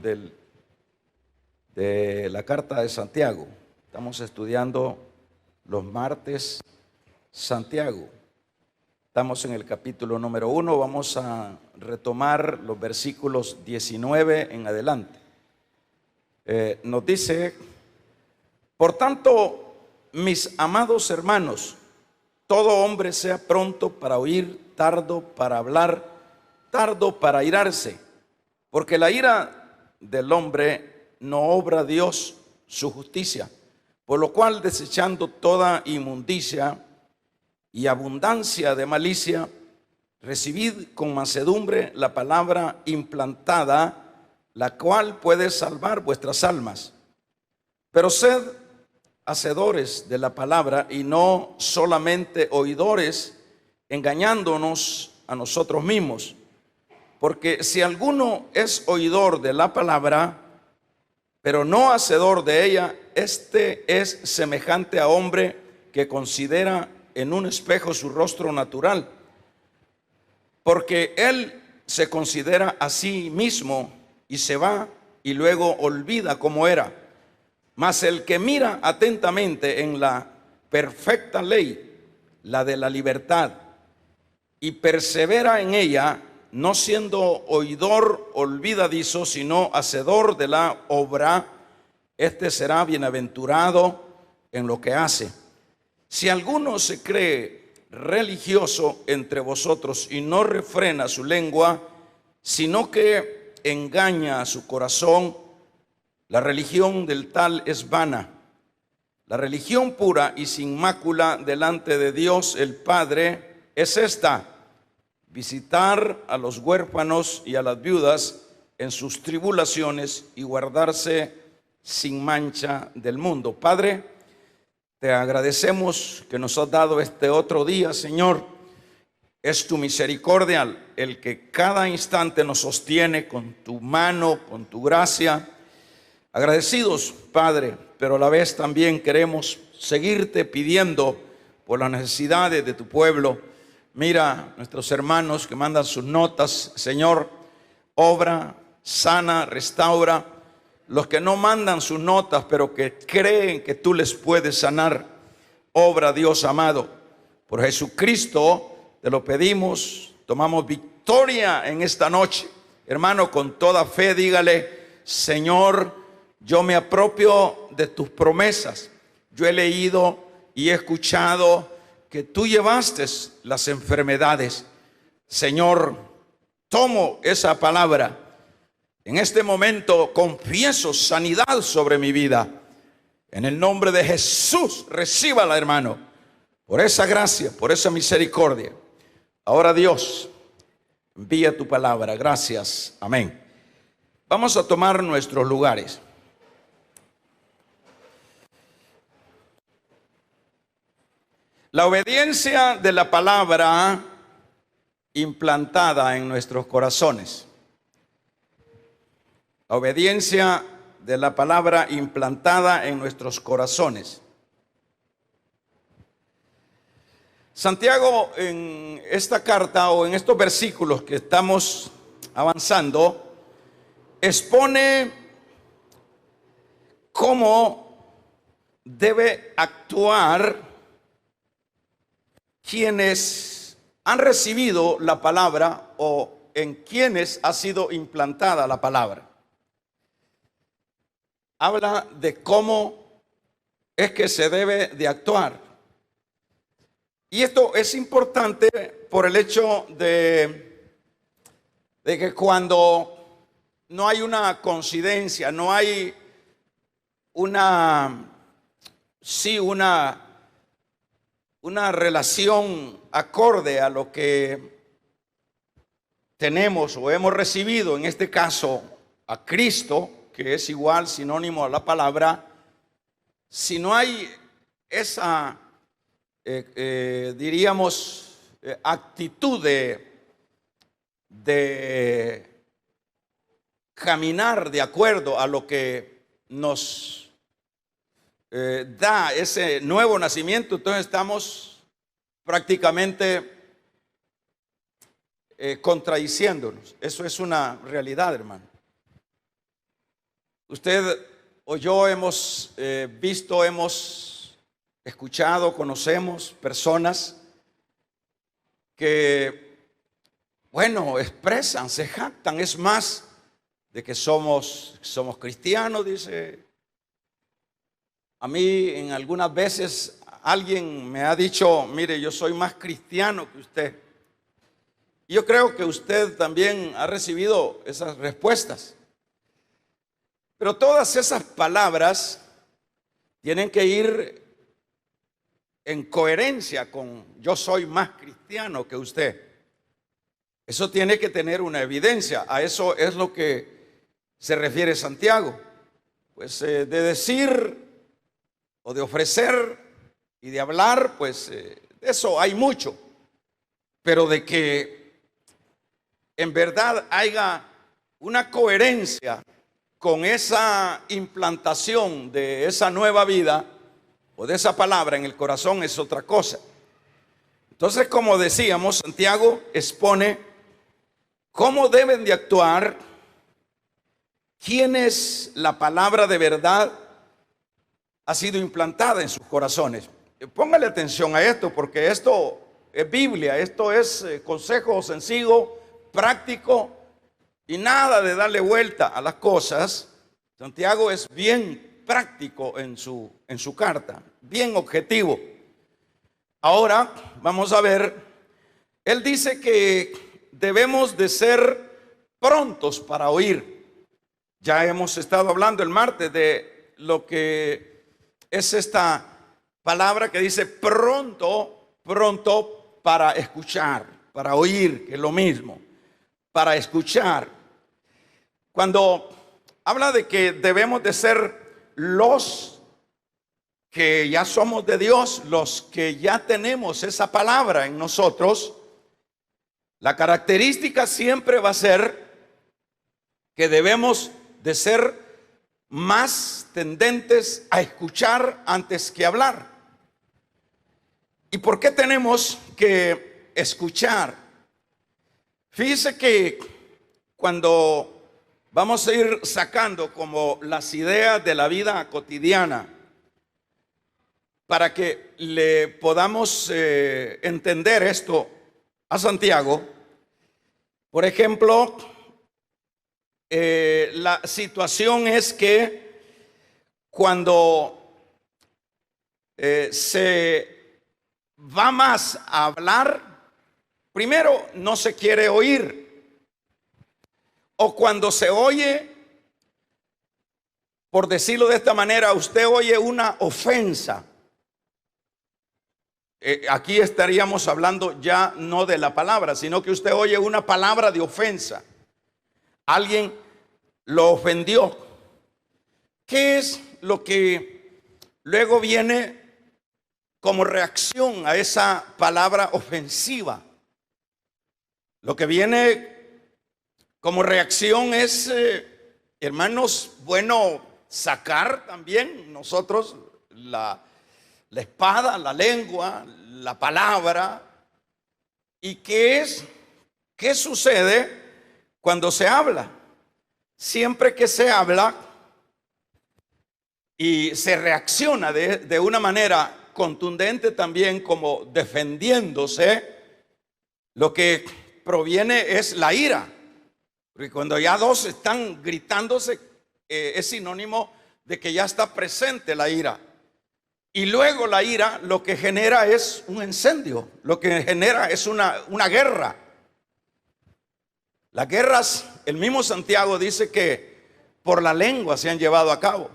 de la carta de Santiago. Estamos estudiando los martes Santiago. Estamos en el capítulo número 1. Vamos a retomar los versículos 19 en adelante. Nos dice: por tanto, mis amados hermanos, todo hombre sea pronto para oír, tardo para hablar, tardo para airarse, porque la ira del hombre no obra Dios su justicia. Por lo cual, desechando toda inmundicia y abundancia de malicia, recibid con mansedumbre la palabra implantada, la cual puede salvar vuestras almas. Pero sed hacedores de la palabra y no solamente oidores, engañándonos a nosotros mismos. Porque si alguno es oidor de la palabra, pero no hacedor de ella, este es semejante a hombre que considera en un espejo su rostro natural, porque él se considera a sí mismo y se va y luego olvida cómo era. Mas el que mira atentamente en la perfecta ley, la de la libertad, y persevera en ella, no siendo oidor olvidadizo, sino hacedor de la obra, este será bienaventurado en lo que hace. Si alguno se cree religioso entre vosotros y no refrena su lengua, sino que engaña a su corazón, la religión del tal es vana. La religión pura y sin mácula delante de Dios el Padre es esta: visitar a los huérfanos y a las viudas en sus tribulaciones y guardarse sin mancha del mundo. Padre, te agradecemos que nos has dado este otro día, Señor. Es tu misericordia el que cada instante nos sostiene con tu mano, con tu gracia. Agradecidos, Padre, pero a la vez también queremos seguirte pidiendo por las necesidades de tu pueblo. Mira nuestros hermanos que mandan sus notas, Señor, obra, sana, restaura. Los que no mandan sus notas, pero que creen que tú les puedes sanar, obra, Dios amado. Por Jesucristo te lo pedimos. Tomamos victoria en esta noche. Hermano, con toda fe dígale: Señor, yo me apropio de tus promesas. Yo he leído y he escuchado que tú llevaste las enfermedades. Señor, tomo esa palabra. En este momento confieso sanidad sobre mi vida. En el nombre de Jesús, recíbala, hermano, por esa gracia, por esa misericordia. Ahora, Dios, envía tu palabra. Gracias. Amén. Vamos a tomar nuestros lugares. La obediencia de la palabra implantada en nuestros corazones. La obediencia de la palabra implantada en nuestros corazones. Santiago, en esta carta o en estos versículos que estamos avanzando, expone cómo debe actuar quienes han recibido la palabra o en quienes ha sido implantada la palabra. Habla de cómo es que se debe de actuar. Y esto es importante por el hecho de que cuando no hay una coincidencia, no hay una relación acorde a lo que tenemos o hemos recibido, en este caso a Cristo, que es igual, sinónimo a la palabra. Si no hay esa, diríamos, actitud de caminar de acuerdo a lo que nos da ese nuevo nacimiento, entonces estamos prácticamente contradiciéndonos. Eso es una realidad, hermano. Usted o yo hemos visto, hemos escuchado, conocemos personas que, bueno, expresan, se jactan, es más, de que somos cristianos, dice. A mí en algunas veces alguien me ha dicho, mire, yo soy más cristiano que usted. Y yo creo que usted también ha recibido esas respuestas. Pero todas esas palabras tienen que ir en coherencia con yo soy más cristiano que usted. Eso tiene que tener una evidencia. A eso es lo que se refiere Santiago. Pues de decir o de ofrecer y de hablar, pues de eso hay mucho. Pero de que en verdad haya una coherencia con esa implantación de esa nueva vida o de esa palabra en el corazón es otra cosa. Entonces, como decíamos, Santiago expone cómo deben de actuar quienes la palabra de verdad ha sido implantada en sus corazones. Póngale atención a esto, porque esto es Biblia, esto es consejo sencillo, práctico, y nada de darle vuelta a las cosas. Santiago es bien práctico en su carta, bien objetivo. Ahora vamos a ver, él dice que debemos de ser prontos para oír. Ya hemos estado hablando el martes de lo que es esta palabra que dice pronto, pronto para escuchar, para oír, que es lo mismo, para escuchar. Cuando habla de que debemos de ser los que ya somos de Dios, los que ya tenemos esa palabra en nosotros, la característica siempre va a ser que debemos de ser más tendentes a escuchar antes que hablar. ¿Y por qué tenemos que escuchar? Fíjese que cuando vamos a ir sacando como las ideas de la vida cotidiana para que le podamos entender esto a Santiago, por ejemplo, la situación es que cuando se va más a hablar, primero no se quiere oír. O cuando se oye, por decirlo de esta manera, usted oye una ofensa. Aquí estaríamos hablando ya no de la palabra, sino que usted oye una palabra de ofensa. Alguien lo ofendió. ¿Qué es lo que luego viene como reacción a esa palabra ofensiva? Lo que viene como reacción es, hermanos, bueno, sacar también nosotros la espada, la lengua, la palabra. ¿Y qué sucede cuando se habla? Siempre que se habla y se reacciona de una manera contundente también, como defendiéndose, lo que proviene es la ira. Porque cuando ya dos están gritándose, es sinónimo de que ya está presente la ira. Y luego la ira lo que genera es un incendio, lo que genera es una guerra. Las guerras, el mismo Santiago dice que por la lengua se han llevado a cabo,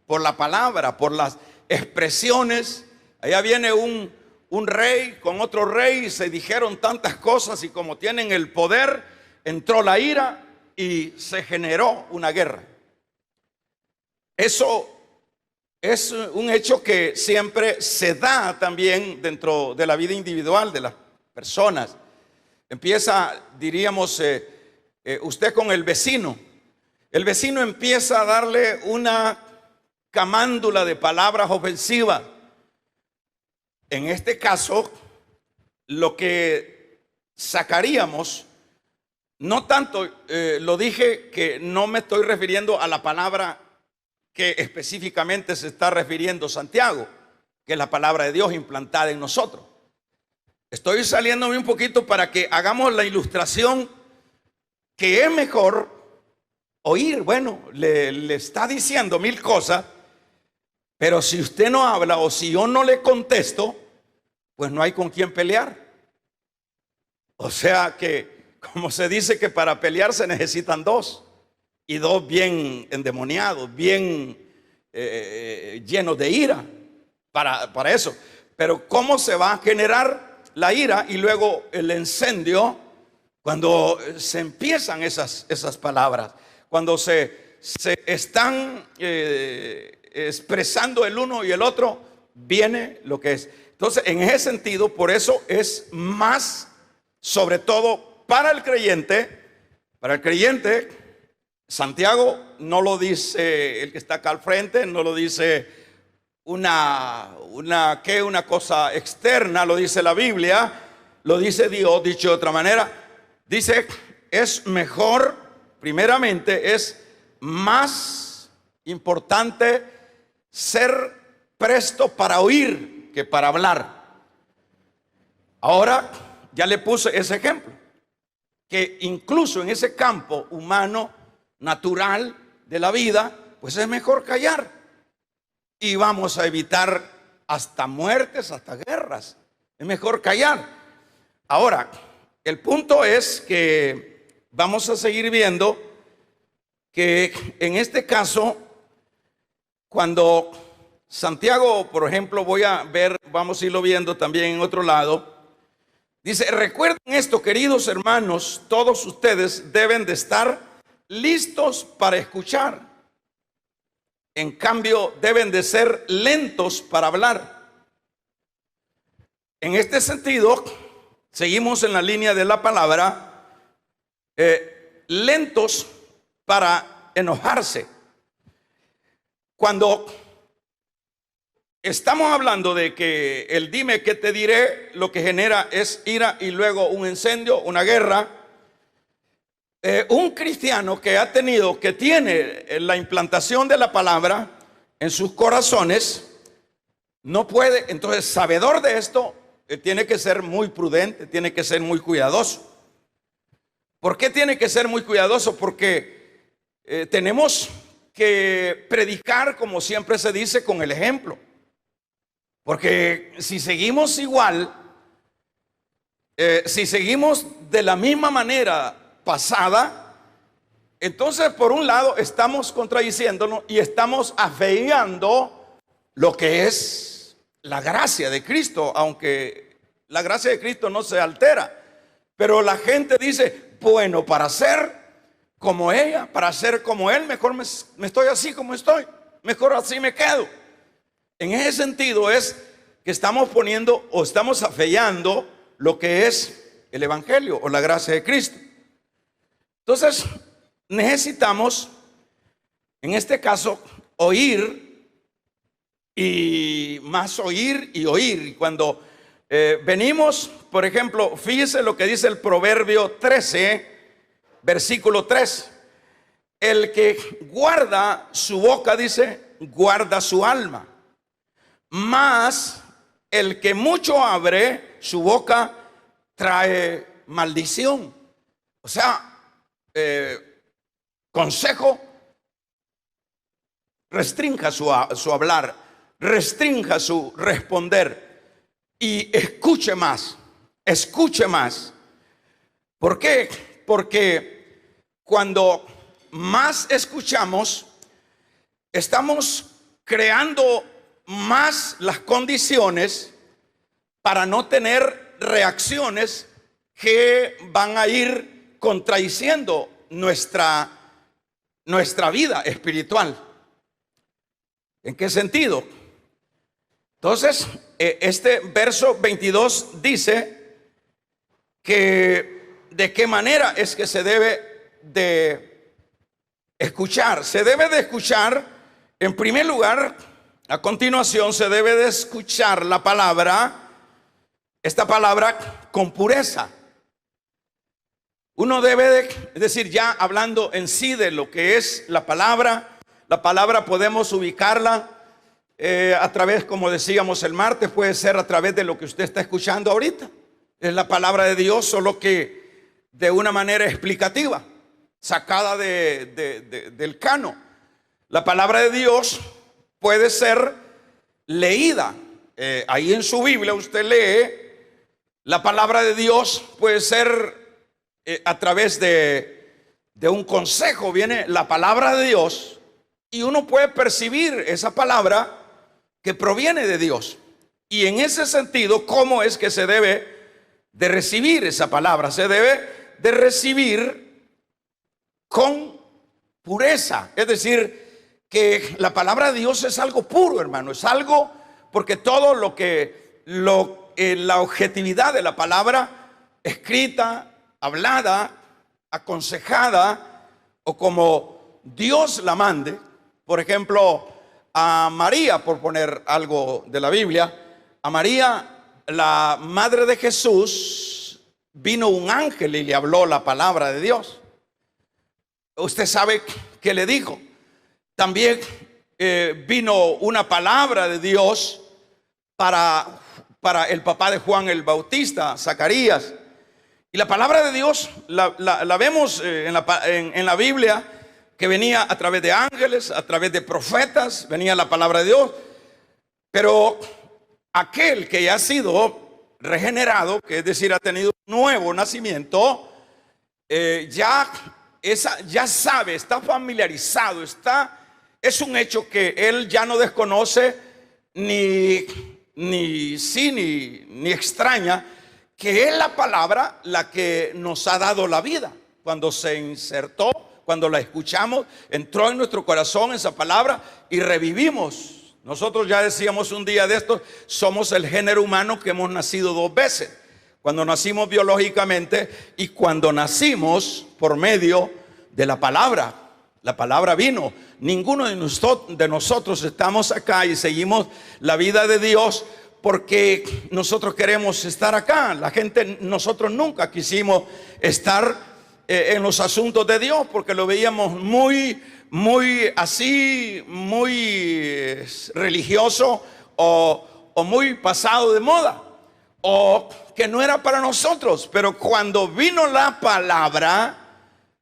por la palabra, por las expresiones. Allá viene un rey con otro rey y se dijeron tantas cosas, y como tienen el poder, entró la ira y se generó una guerra. Eso es un hecho que siempre se da también dentro de la vida individual de las personas. Empieza, diríamos, usted con el vecino. El vecino empieza a darle una camándula de palabras ofensivas. En este caso, lo que sacaríamos, no tanto, lo dije que no me estoy refiriendo a la palabra que específicamente se está refiriendo Santiago, que es la palabra de Dios implantada en nosotros. Estoy saliéndome un poquito para que hagamos la ilustración que es mejor oír. Bueno, le está diciendo mil cosas, pero si usted no habla o si yo no le contesto, pues no hay con quién pelear. O sea que, como se dice que para pelear se necesitan dos, y dos bien endemoniados, bien llenos de ira para eso. Pero ¿cómo se va a generar la ira y luego el incendio? Cuando se empiezan esas palabras, cuando se están expresando el uno y el otro, viene lo que es. Entonces, en ese sentido, por eso es más, sobre todo para el creyente, Santiago no lo dice el que está acá al frente, no lo dice una cosa externa, lo dice la Biblia, lo dice Dios. Dicho de otra manera, dice, es mejor, primeramente, es más importante ser presto para oír que para hablar. Ahora ya le puse ese ejemplo, que incluso en ese campo humano, natural de la vida, pues es mejor callar. Y vamos a evitar hasta muertes, hasta guerras. Es mejor callar. Ahora, el punto es que vamos a seguir viendo que en este caso, cuando Santiago, por ejemplo, vamos a irlo viendo también en otro lado, dice, recuerden esto, queridos hermanos, todos ustedes deben de estar listos para escuchar. En cambio, deben de ser lentos para hablar. En este sentido, seguimos en la línea de la palabra, lentos para enojarse. Cuando estamos hablando de que el dime que te diré, lo que genera es ira y luego un incendio, una guerra. Un cristiano que tiene la implantación de la palabra en sus corazones, no puede, entonces, sabedor de esto, tiene que ser muy prudente, tiene que ser muy cuidadoso. ¿Por qué tiene que ser muy cuidadoso? Porque tenemos que predicar, como siempre se dice, con el ejemplo. Porque si seguimos igual, si seguimos de la misma manera pasada, entonces por un lado estamos contradiciéndonos y estamos afeando lo que es la gracia de Cristo, aunque la gracia de Cristo no se altera. Pero la gente dice, bueno, para ser como ella, para ser como él, mejor me estoy así como estoy, mejor así me quedo. En ese sentido es que estamos poniendo o estamos afeando lo que es el evangelio o la gracia de Cristo. Entonces, necesitamos, en este caso, oír y más oír y oír. Y cuando venimos, por ejemplo, fíjese lo que dice el Proverbio 13, versículo 3. El que guarda su boca, dice, guarda su alma. Mas el que mucho abre su boca trae maldición. O sea, consejo, restrinja su hablar, restrinja su responder y escuche más, escuche más. ¿Por qué? Porque cuando más escuchamos, estamos creando más las condiciones para no tener reacciones que van a ir contradiciendo nuestra vida espiritual. ¿En qué sentido? Entonces, este verso 22 dice que de qué manera es que se debe de escuchar. Se debe de escuchar, en primer lugar, a continuación se debe de escuchar la palabra, esta palabra con pureza. Uno debe de, es decir, ya hablando en sí de lo que es la palabra La palabra podemos ubicarla a través, como decíamos el martes, puede ser a través de lo que usted está escuchando ahorita. Es la palabra de Dios, solo que de una manera explicativa, sacada del cano. La palabra de Dios puede ser leída. Ahí en su Biblia usted lee, la palabra de Dios puede ser a través de un consejo. Viene la palabra de Dios y uno puede percibir esa palabra que proviene de Dios. Y en ese sentido, ¿cómo es que se debe de recibir esa palabra? Se debe de recibir con pureza. Es decir, que la palabra de Dios es algo puro, hermano. Es algo, porque todo la objetividad de la palabra escrita, hablada, aconsejada, o como Dios la mande. Por ejemplo, a María, por poner algo de la Biblia, a María, la madre de Jesús, vino un ángel y le habló la palabra de Dios. Usted sabe qué le dijo. También vino una palabra de Dios para el papá de Juan el Bautista, Zacarías. Y la palabra de Dios la vemos en la Biblia, que venía a través de ángeles, a través de profetas, venía la palabra de Dios. Pero aquel que ya ha sido regenerado, que es decir, ha tenido un nuevo nacimiento, ya sabe, está familiarizado, es un hecho que él ya no desconoce ni extraña, que es la palabra la que nos ha dado la vida. Cuando se insertó, cuando la escuchamos, entró en nuestro corazón esa palabra y revivimos. Nosotros ya decíamos un día de estos, somos el género humano que hemos nacido dos veces. Cuando nacimos biológicamente y cuando nacimos por medio de la palabra. La palabra vino. Ninguno de nosotros estamos acá y seguimos la vida de Dios porque nosotros queremos estar acá. Nosotros nunca quisimos estar en los asuntos de Dios, porque lo veíamos muy religioso o muy pasado de moda, o que no era para nosotros. Pero cuando vino la palabra,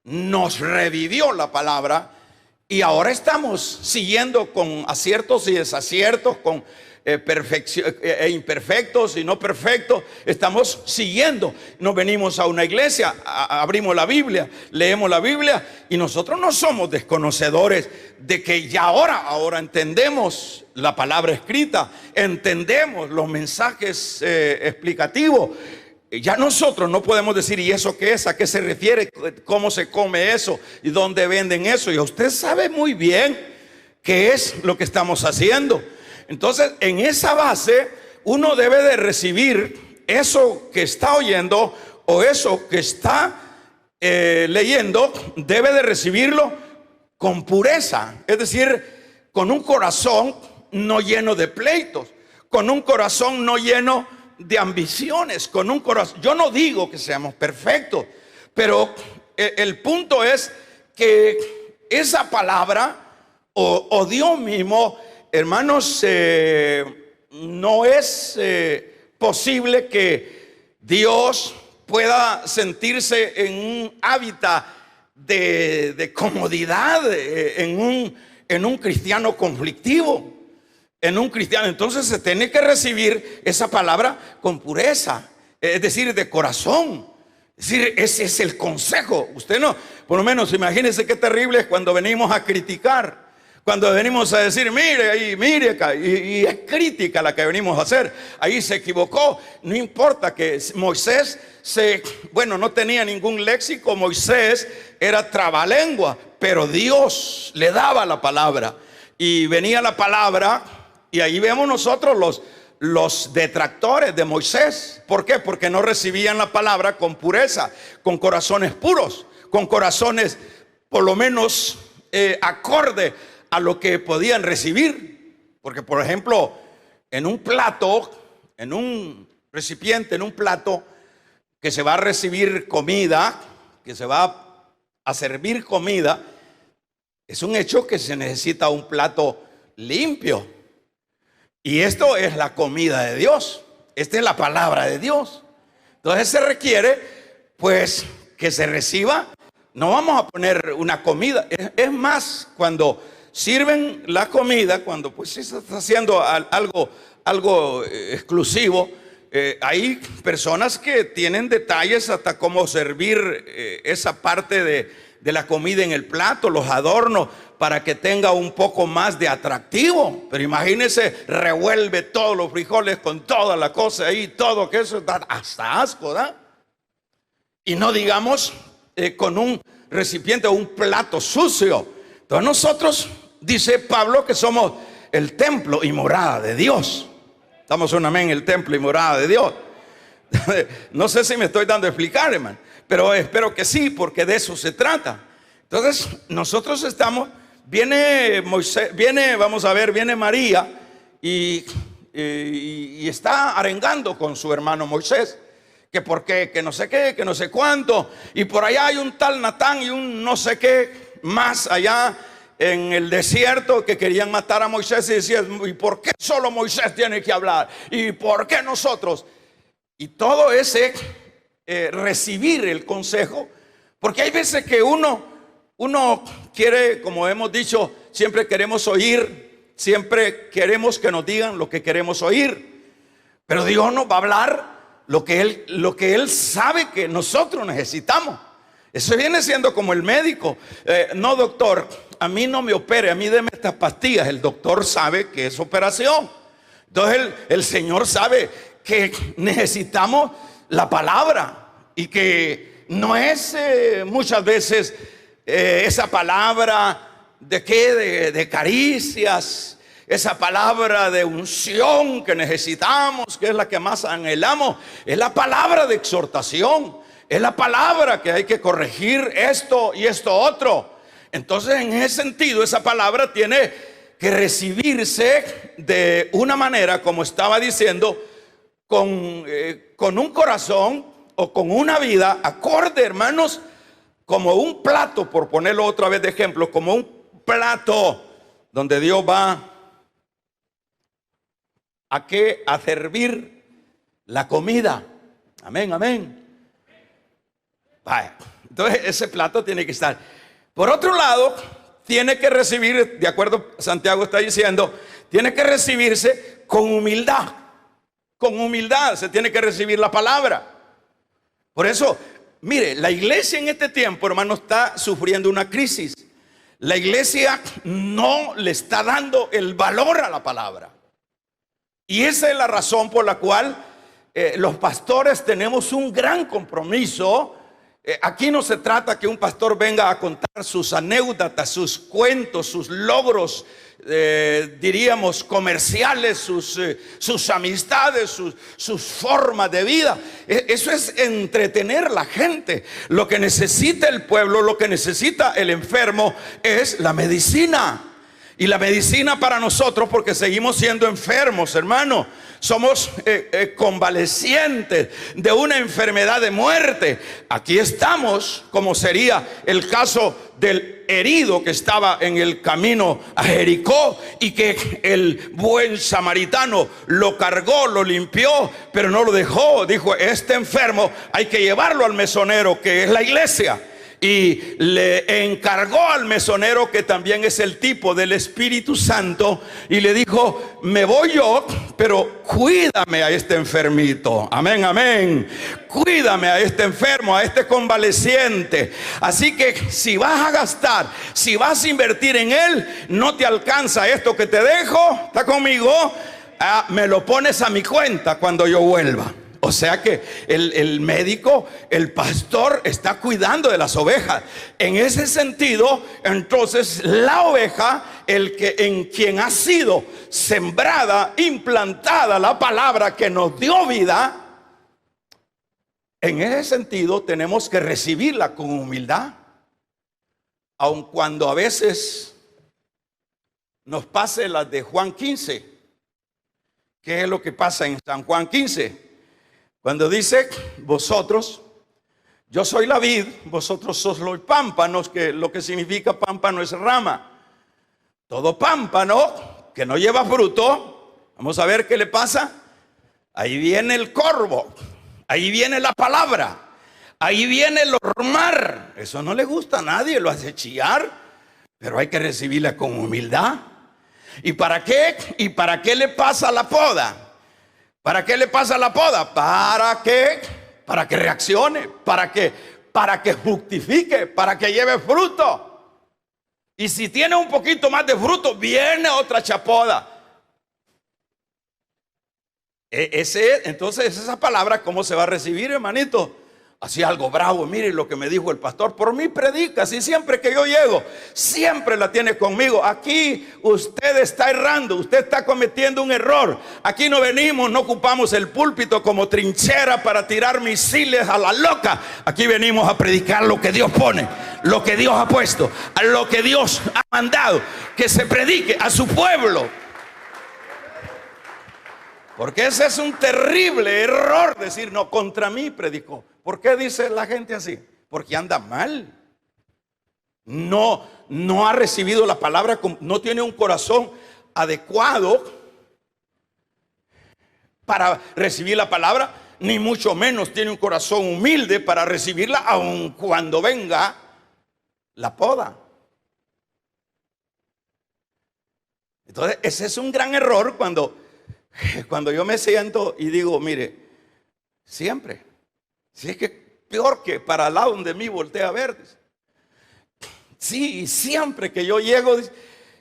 nos revivió la palabra, y ahora estamos siguiendo con aciertos y desaciertos, con imperfectos y no perfectos. Estamos siguiendo. Nos venimos a una iglesia, abrimos la Biblia, leemos la Biblia, y nosotros no somos desconocedores de que ya ahora entendemos la palabra escrita, entendemos los mensajes explicativos. Ya nosotros no podemos decir, ¿y eso qué es? ¿A qué se refiere? ¿Cómo se come eso? ¿Y dónde venden eso? Y usted sabe muy bien qué es lo que estamos haciendo. Entonces, en esa base, uno debe de recibir eso que está oyendo o eso que está leyendo, debe de recibirlo con pureza. Es decir, con un corazón no lleno de pleitos, con un corazón no lleno de ambiciones, con un corazón. Yo no digo que seamos perfectos, pero el punto es que esa palabra o Dios mismo, hermanos, no es posible que Dios pueda sentirse en un hábitat de comodidad en un cristiano conflictivo. En un cristiano, entonces se tiene que recibir esa palabra con pureza, es decir, de corazón. Es decir, ese es el consejo. Usted no, por lo menos imagínese qué terrible es cuando venimos a criticar, cuando venimos a decir, mire ahí, mire acá, y es crítica la que venimos a hacer. Ahí se equivocó. No importa que Moisés no tenía ningún léxico. Moisés era trabalengua, pero Dios le daba la palabra y venía la palabra. Y ahí vemos nosotros los detractores de Moisés. ¿Por qué? Porque no recibían la palabra con pureza, con corazones puros, con corazones por lo menos acorde a lo que podían recibir. Porque, por ejemplo, en un plato, en un recipiente, en un plato que se va a recibir comida, que se va a servir comida, Es un hecho que se necesita un plato limpio. Y esto es la comida de Dios. Esta es la palabra de Dios. Entonces se requiere, pues, que se reciba. No vamos a poner una comida. Es más, cuando sirven la comida, cuando pues se está haciendo algo exclusivo, hay personas que tienen detalles hasta cómo servir esa parte de la comida en el plato, los adornos, para que tenga un poco más de atractivo. Pero imagínense, revuelve todos los frijoles con toda la cosa ahí, todo que eso da hasta asco, ¿da? Y no digamos con un recipiente o un plato sucio. Entonces nosotros, dice Pablo, que somos el templo y morada de Dios. Estamos un amén, el templo y morada de Dios. No sé si me estoy dando a explicar, hermano, pero espero que sí, porque de eso se trata. Entonces nosotros estamos, viene Moisés, viene María y está arengando con su hermano Moisés, que por qué, que no sé qué, que no sé cuánto, y por allá hay un tal Natán y un no sé qué más allá en el desierto, que querían matar a Moisés, y decían, ¿y por qué solo Moisés tiene que hablar? ¿Y por qué nosotros? Y todo ese recibir el consejo, porque hay veces que uno quiere, como hemos dicho, siempre queremos oír, siempre queremos que nos digan lo que queremos oír, pero Dios nos va a hablar lo que Él sabe que nosotros necesitamos. Eso viene siendo como el médico. No, doctor, a mí no me opere, a mí deme estas pastillas. El doctor sabe que es operación. Entonces el Señor sabe que necesitamos la palabra, y que no es muchas veces esa palabra de caricias, esa palabra de unción que necesitamos, que es la que más anhelamos. Es la palabra de exhortación, es la palabra que hay que corregir esto y esto otro. Entonces, en ese sentido, esa palabra tiene que recibirse de una manera, como estaba diciendo, con un corazón o con una vida acorde, hermanos, como un plato, por ponerlo otra vez de ejemplo, como un plato donde Dios va a servir la comida. Amén, amén. Vaya. Entonces ese plato tiene que estar. Por otro lado, tiene que recibir, de acuerdo, Santiago está diciendo, tiene que recibirse con humildad. Con humildad se tiene que recibir la palabra. Por eso, mire, la iglesia en este tiempo, hermano, está sufriendo una crisis. La iglesia no le está dando el valor a la palabra. Y esa es la razón por la cual los pastores tenemos un gran compromiso. Aquí no se trata que un pastor venga a contar sus anécdotas, sus cuentos, sus logros, diríamos comerciales, sus amistades, sus formas de vida. Eso es entretener a la gente. Lo que necesita el pueblo, lo que necesita el enfermo es la medicina. Y la medicina para nosotros, porque seguimos siendo enfermos, hermano, somos convalecientes de una enfermedad de muerte. Aquí estamos, como sería el caso del herido que estaba en el camino a Jericó, y que el buen samaritano lo cargó, lo limpió, pero no lo dejó. Dijo, este enfermo hay que llevarlo al mesonero, que es la iglesia. Y le encargó al mesonero, que también es el tipo del Espíritu Santo, y le dijo, me voy yo, pero cuídame a este enfermito. Amén, amén. Cuídame a este enfermo, a este convaleciente. Así que si vas a gastar, si vas a invertir en él, no te alcanza esto que te dejo, ¿está conmigo? Me lo pones a mi cuenta cuando yo vuelva. O sea que el médico, el pastor está cuidando de las ovejas. En ese sentido, entonces la oveja, en quien ha sido sembrada, implantada la palabra que nos dio vida, en ese sentido tenemos que recibirla con humildad. Aun cuando a veces nos pase las de Juan 15. ¿Qué es lo que pasa en San Juan 15? Cuando dice, vosotros Yo soy la vid, vosotros sois los pámpanos, que lo que significa pámpano es rama. Todo pámpano que no lleva fruto, vamos a ver qué le pasa. Ahí viene el corvo, ahí viene la palabra, ahí viene el hormar. Eso no le gusta a nadie, lo hace chillar, pero hay que recibirla con humildad. ¿Y para qué? ¿Y para qué le pasa la poda? ¿Para qué le pasa la poda? ¿Para qué? Para que reaccione, para que fructifique, para que lleve fruto. Y si tiene un poquito más de fruto, viene otra chapoda. Entonces esa palabra, ¿cómo se va a recibir, hermanito? Así algo bravo. Mire lo que me dijo el pastor: por mí predica. Así siempre que yo llego, siempre la tiene conmigo. Aquí usted está errando, usted está cometiendo un error. Aquí no venimos, no ocupamos el púlpito como trinchera para tirar misiles a la loca. Aquí venimos a predicar lo que Dios pone, lo que Dios ha puesto, a lo que Dios ha mandado que se predique a su pueblo. Porque ese es un terrible error, decir: no, contra mí predicó. ¿Por qué dice la gente así? Porque anda mal. No ha recibido la palabra, no tiene un corazón adecuado para recibir la palabra, ni mucho menos tiene un corazón humilde para recibirla, aun cuando venga la poda. Entonces ese es un gran error cuando yo me siento y digo: mire, siempre, si es que peor que para al lado de mí voltea a ver. Sí, siempre que yo llego,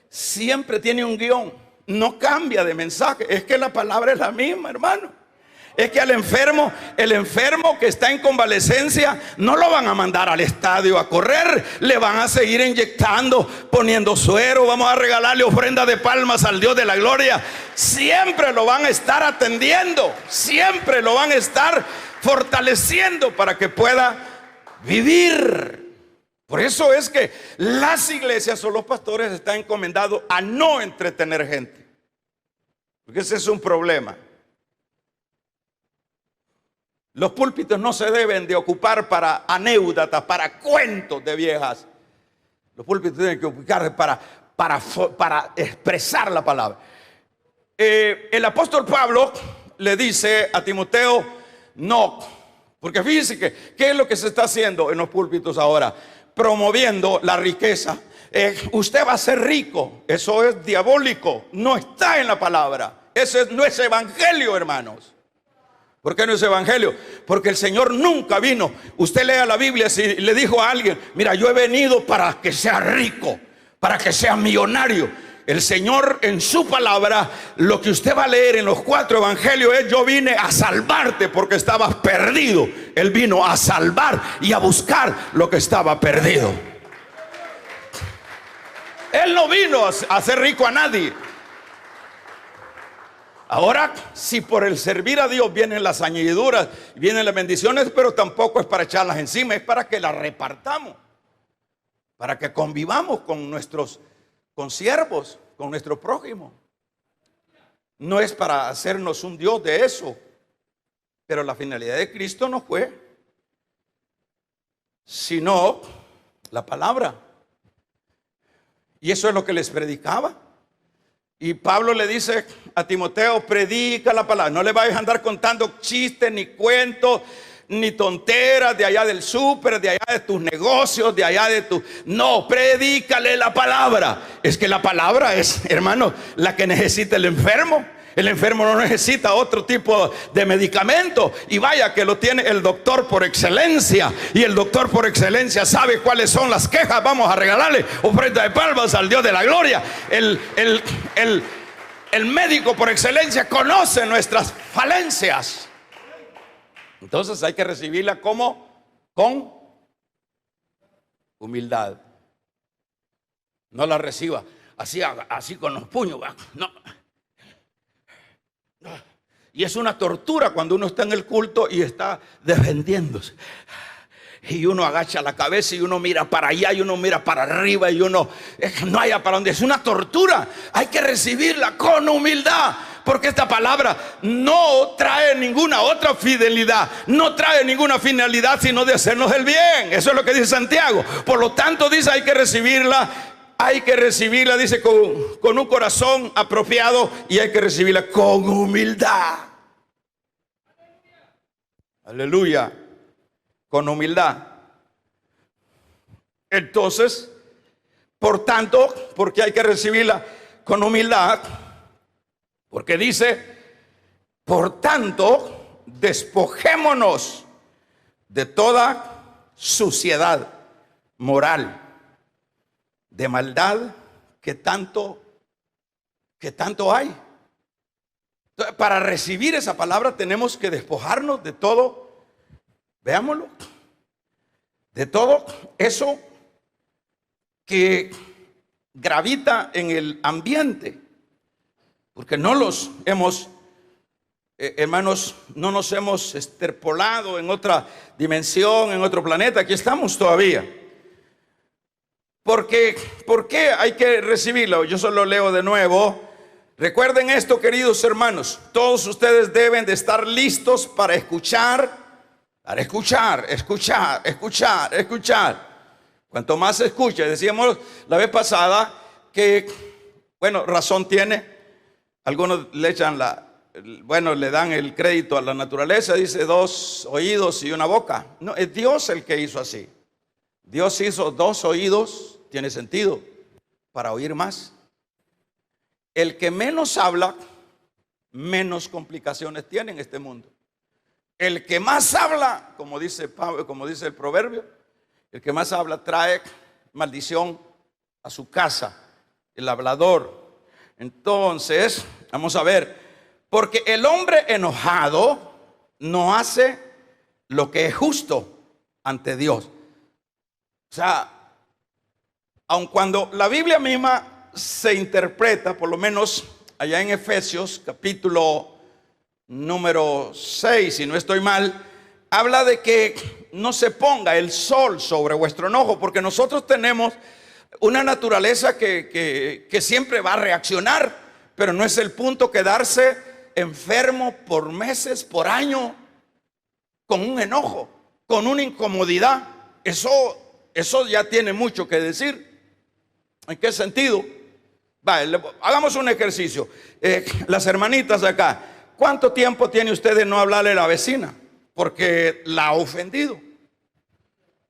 siempre tiene un guión, no cambia de mensaje. Es que la palabra es la misma, hermano. Es que el enfermo que está en convalecencia, no lo van a mandar al estadio a correr, le van a seguir inyectando, poniendo suero, vamos a regalarle ofrenda de palmas al Dios de la gloria. Siempre lo van a estar atendiendo, siempre lo van a estar fortaleciendo para que pueda vivir. Por eso es que las iglesias o los pastores están encomendados a no entretener gente, porque ese es un problema. Los púlpitos no se deben de ocupar para anécdotas, para cuentos de viejas. Los púlpitos tienen que ocuparse para expresar la palabra. El apóstol Pablo le dice a Timoteo: no, porque fíjense que ¿qué es lo que se está haciendo en los púlpitos ahora? Promoviendo la riqueza. Usted va a ser rico. Eso es diabólico, no está en la palabra. Eso no es evangelio, hermanos. ¿Por qué no es evangelio? Porque el Señor nunca vino. Usted lea la Biblia, si le dijo a alguien: mira, yo he venido para que sea rico, para que sea millonario. El Señor en su palabra, lo que usted va a leer en los 4 evangelios es: yo vine a salvarte porque estabas perdido. Él vino a salvar y a buscar lo que estaba perdido. Él no vino a hacer rico a nadie. Ahora, si por el servir a Dios vienen las añadiduras, vienen las bendiciones, pero tampoco es para echarlas encima, es para que las repartamos, para que convivamos con nuestros consiervos, con nuestro prójimo. No es para hacernos un Dios de eso, pero la finalidad de Cristo no fue sino la palabra, y eso es lo que les predicaba. Y Pablo le dice a Timoteo: predica la palabra. No le vayas a andar contando chistes, ni cuentos, ni tonteras de allá del súper, de allá de tus negocios, de allá de tu... No, predícale la palabra. Es que la palabra es, hermano, la que necesita el enfermo. El enfermo no necesita otro tipo de medicamento. Y vaya que lo tiene el doctor por excelencia. Y el doctor por excelencia sabe cuáles son las quejas. Vamos a regalarle ofrenda de palmas al Dios de la gloria. El médico por excelencia conoce nuestras falencias. Entonces hay que recibirla como con humildad. No la reciba así con los puños. No. Y es una tortura cuando uno está en el culto y está defendiéndose. Y uno agacha la cabeza y uno mira para allá y uno mira para arriba y uno no haya para dónde. Es una tortura. Hay que recibirla con humildad, porque esta palabra no trae ninguna otra fidelidad, no trae ninguna finalidad sino de hacernos el bien. Eso es lo que dice Santiago. Por lo tanto dice, hay que recibirla, dice, con un corazón apropiado, y hay que recibirla con humildad. Aleluya, con humildad. Entonces, por tanto, porque hay que recibirla con humildad, porque dice, por tanto, despojémonos de toda suciedad moral, de maldad que tanto hay. Entonces, para recibir esa palabra tenemos que despojarnos de todo, veámoslo, de todo eso que gravita en el ambiente, porque no los hemos, hermanos, no nos hemos extrapolado en otra dimensión, en otro planeta. Aquí estamos todavía. ¿Por qué hay que recibirlo? Yo solo leo de nuevo. Recuerden esto, queridos hermanos, todos ustedes deben de estar listos para escuchar. Cuanto más se escucha, decíamos la vez pasada que, bueno, razón tiene. Algunos le echan le dan el crédito a la naturaleza, dice 2 oídos y 1 boca. No, es Dios el que hizo así. Dios hizo 2 oídos, tiene sentido, para oír más. El que menos habla, menos complicaciones tiene en este mundo. El que más habla, como dice el proverbio, el que más habla trae maldición a su casa, el hablador. Entonces, vamos a ver, porque el hombre enojado no hace lo que es justo ante Dios. O sea, aun cuando la Biblia misma se interpreta, por lo menos allá en Efesios capítulo número 6, si no estoy mal, habla de que no se ponga el sol sobre vuestro enojo, porque nosotros tenemos una naturaleza que siempre va a reaccionar, pero no es el punto quedarse enfermo por meses, por año, con un enojo, con una incomodidad. Eso ya tiene mucho que decir. ¿En qué sentido? Hagamos un ejercicio. Las hermanitas de acá, ¿cuánto tiempo tiene usted de no hablarle a la vecina porque la ha ofendido?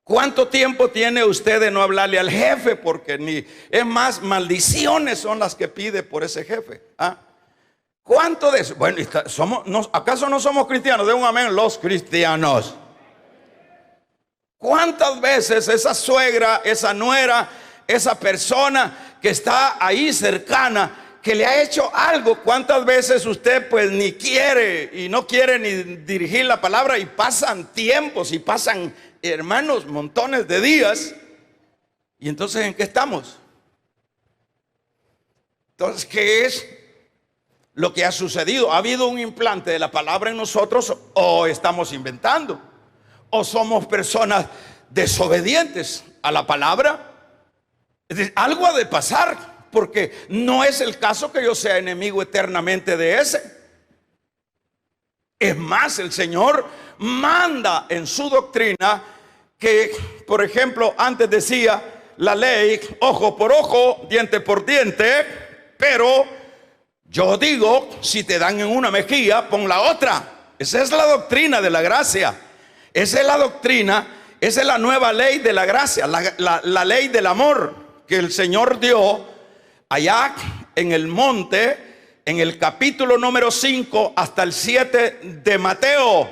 ¿Cuánto tiempo tiene usted de no hablarle al jefe? Porque es más, maldiciones son las que pide por ese jefe. ¿Cuánto de eso? Bueno, ¿acaso no somos cristianos? De un amén, los cristianos. ¿Cuántas veces esa suegra, esa nuera, esa persona que está ahí cercana, que le ha hecho algo, cuántas veces usted pues ni quiere y no quiere ni dirigir la palabra, y pasan tiempos y pasan, hermanos, montones de días, y entonces ¿en qué estamos? Entonces, ¿qué es lo que ha sucedido? ¿Ha habido un implante de la palabra en nosotros, o estamos inventando, o somos personas desobedientes a la palabra? Es decir, algo ha de pasar, porque no es el caso que yo sea enemigo eternamente de ese. Es más, el Señor manda en su doctrina que, por ejemplo, antes decía la ley, ojo por ojo, diente por diente, pero yo digo, si te dan en una mejilla, pon la otra. Esa es la doctrina de la gracia. Esa es la doctrina, esa es la nueva ley de la gracia, la ley del amor que el Señor dio allá en el monte, en el capítulo número 5 hasta el 7 de Mateo.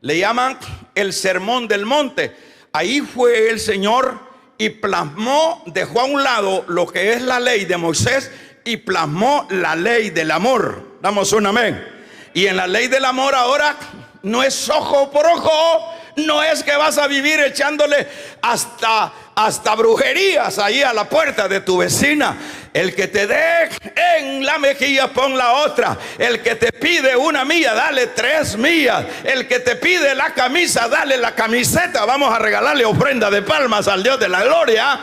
Le llaman el sermón del monte. Ahí fue el Señor y plasmó, dejó a un lado lo que es la ley de Moisés y plasmó la ley del amor. Damos un amén. Y en la ley del amor ahora no es ojo por ojo, no es que vas a vivir echándole hasta brujerías ahí a la puerta de tu vecina. El que te dé en la mejilla, pon la otra. El que te pide 1 milla, dale 3 millas. El que te pide la camisa, dale la camiseta. Vamos a regalarle ofrenda de palmas al Dios de la gloria.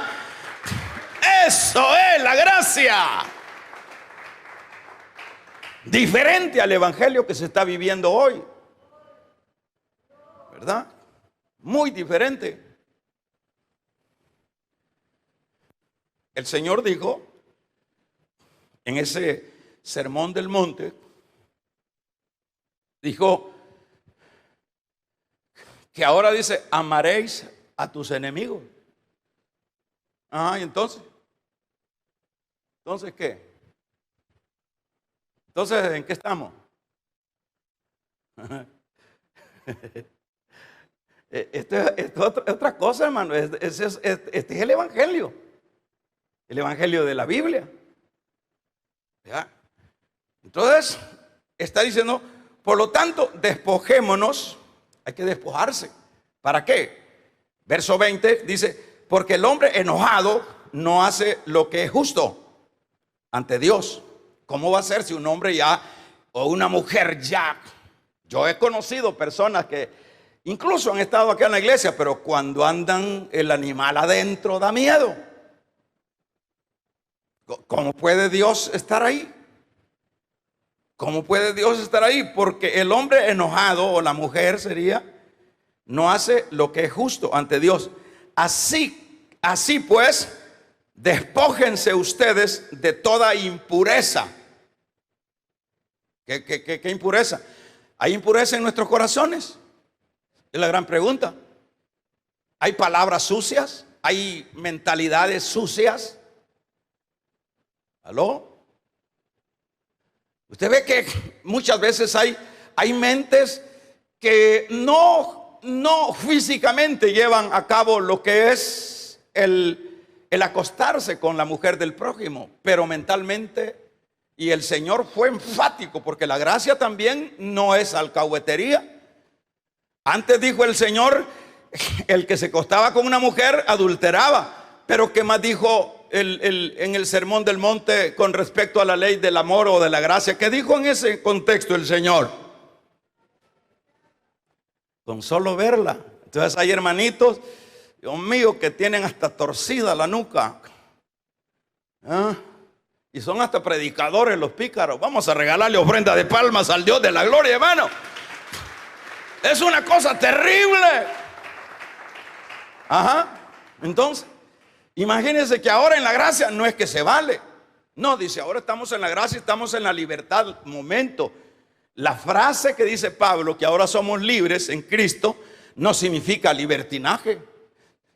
Eso es la gracia. Diferente al evangelio que se está viviendo hoy, ¿verdad? Muy diferente. El Señor dijo en ese sermón del monte, dijo que ahora dice, amaréis a tus enemigos. ¿Y entonces? ¿Entonces qué? Entonces, ¿en qué estamos? Esto es otra cosa, hermano. Este es el evangelio de la Biblia. ¿Ya? Entonces, está diciendo, por lo tanto, despojémonos. Hay que despojarse. ¿Para qué? Verso 20 dice, porque el hombre enojado no hace lo que es justo ante Dios. ¿Cómo va a ser si un hombre ya o una mujer ya? Yo he conocido personas que incluso han estado aquí en la iglesia, pero cuando andan el animal adentro da miedo. ¿Cómo puede Dios estar ahí? ¿Cómo puede Dios estar ahí? Porque el hombre enojado, o la mujer sería, no hace lo que es justo ante Dios. Así pues, despójense ustedes de toda impureza. ¿Qué impureza? ¿Hay impureza en nuestros corazones? Es la gran pregunta. ¿Hay palabras sucias? ¿Hay mentalidades sucias? ¿Aló? Usted ve que muchas veces hay mentes que no físicamente llevan a cabo lo que es el acostarse con la mujer del prójimo, pero mentalmente, y el Señor fue enfático, porque la gracia también no es alcahuetería. Antes dijo el Señor, el que se acostaba con una mujer adulteraba, pero ¿qué más dijo en el sermón del monte con respecto a la ley del amor o de la gracia? ¿Qué dijo en ese contexto el Señor? Con solo verla. Entonces hay hermanitos, Dios mío, que tienen hasta torcida la nuca. Y son hasta predicadores los pícaros. Vamos a regalarle ofrenda de palmas al Dios de la gloria, hermano. Es una cosa terrible. Entonces, imagínense que ahora en la gracia no es que se vale. No, dice, ahora estamos en la gracia, estamos en la libertad. Momento. La frase que dice Pablo, que ahora somos libres en Cristo, no significa libertinaje.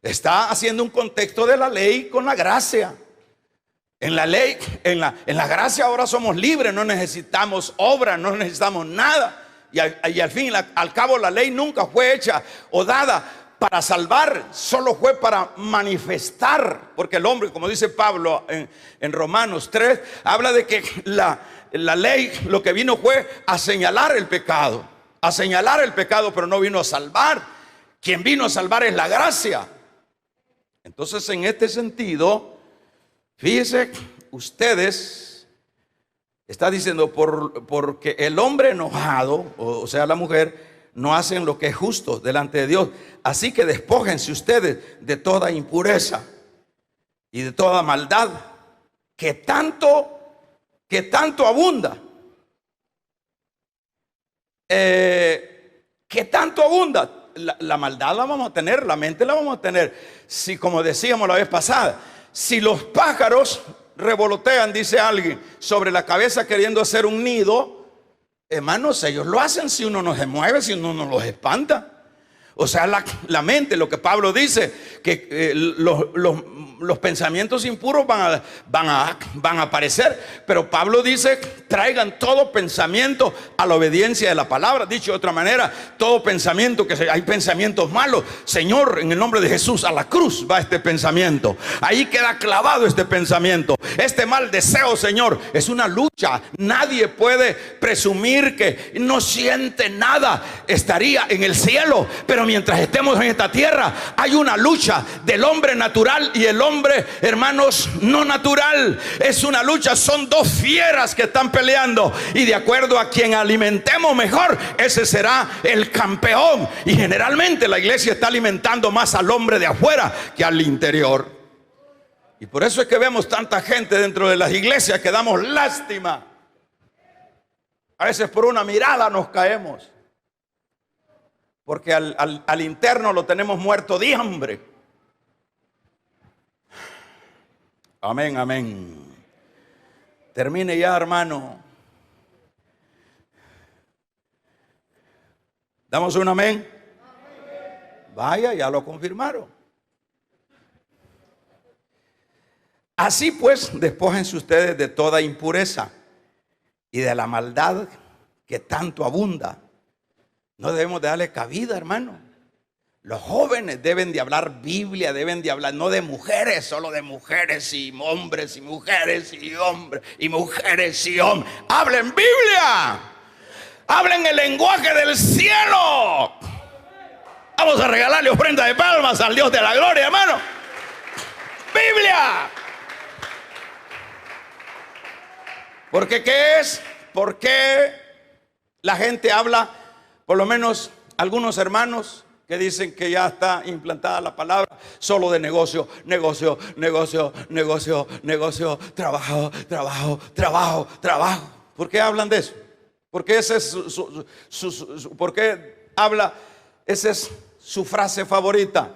Está haciendo un contexto de la ley con la gracia. En la ley, en la gracia ahora somos libres, no necesitamos obra, no necesitamos nada. Y al fin, al cabo, la ley nunca fue hecha o dada para salvar, solo fue para manifestar. Porque el hombre, como dice Pablo en Romanos 3, habla de que la ley lo que vino fue a señalar el pecado. A señalar el pecado, pero no vino a salvar. Quien vino a salvar es la gracia. Entonces, en este sentido, fíjense, ustedes, está diciendo, porque el hombre enojado, o sea la mujer, no hacen lo que es justo delante de Dios. Así que despójense ustedes de toda impureza y de toda maldad que tanto abunda. Que tanto abunda. La maldad la vamos a tener, la mente la vamos a tener. Si, como decíamos la vez pasada, si los pájaros revolotean, dice alguien, sobre la cabeza queriendo hacer un nido, hermanos, ellos lo hacen si uno no se mueve, si uno no los espanta. O sea, la mente, lo que Pablo dice, que los pensamientos impuros van a aparecer. Pero Pablo dice, traigan todo pensamiento a la obediencia de la palabra. Dicho de otra manera, todo pensamiento, hay pensamientos malos, Señor, en el nombre de Jesús, a la cruz va este pensamiento. Ahí queda clavado este pensamiento. Este mal deseo, Señor, es una lucha. Nadie puede presumir que no siente nada. Estaría en el cielo, pero mientras estemos en esta tierra hay una lucha del hombre natural y el hombre, hermanos, no natural. Es una lucha, son dos fieras que están peleando, y de acuerdo a quien alimentemos mejor, ese será el campeón. Y generalmente la iglesia está alimentando más al hombre de afuera que al interior, y por eso es que vemos tanta gente dentro de las iglesias que damos lástima. A veces por una mirada nos caemos, porque al interno lo tenemos muerto de hambre. Amén, amén. Termine ya, hermano. ¿Damos un amén? Vaya, ya lo confirmaron. Así pues, despójense ustedes de toda impureza y de la maldad que tanto abunda. No debemos de darle cabida, hermano. Los jóvenes deben de hablar Biblia, deben de hablar no de mujeres, solo de mujeres y hombres y mujeres y hombres y mujeres y hombres. Hablen Biblia, hablen el lenguaje del cielo. Vamos a regalarle ofrenda de palmas al Dios de la gloria, hermano. Biblia. Porque ¿qué es? ¿Por qué la gente habla? Por lo menos algunos hermanos que dicen que ya está implantada la palabra solo de negocio, negocio, negocio, negocio, negocio, trabajo, trabajo, trabajo, trabajo. ¿Por qué hablan de eso? Porque ese es ¿por qué habla? Esa es su frase favorita.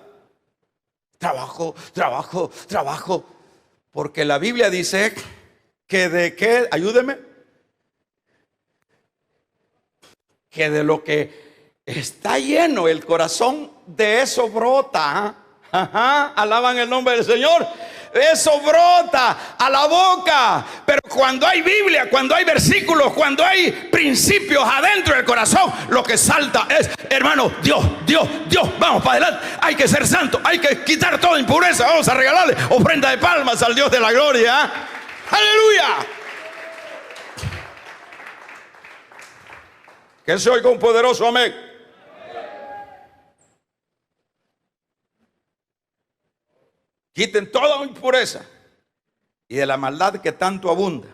Trabajo, trabajo, trabajo. Porque la Biblia dice que de qué, ayúdeme, que de lo que está lleno el corazón, de eso brota. Ajá, alaban el nombre del Señor. Eso brota a la boca. Pero cuando hay Biblia, cuando hay versículos, cuando hay principios adentro del corazón, lo que salta es, hermano, Dios, Dios, Dios. Vamos para adelante. Hay que ser santo, hay que quitar toda impureza. Vamos a regalarle ofrenda de palmas al Dios de la gloria. Aleluya. Que se oiga un poderoso amén. Quiten toda impureza y de la maldad que tanto abunda,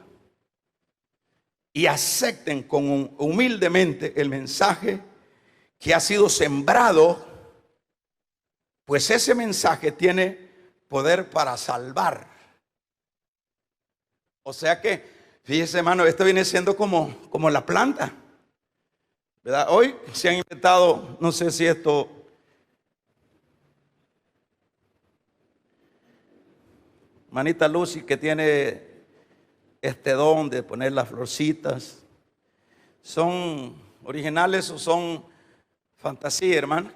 y acepten humildemente el mensaje que ha sido sembrado, pues ese mensaje tiene poder para salvar. O sea que, fíjese, hermano, esto viene siendo como la planta, ¿verdad? Hoy se han inventado, no sé si esto, manita Lucy, que tiene este don de poner las florcitas, ¿son originales o son fantasía, hermano?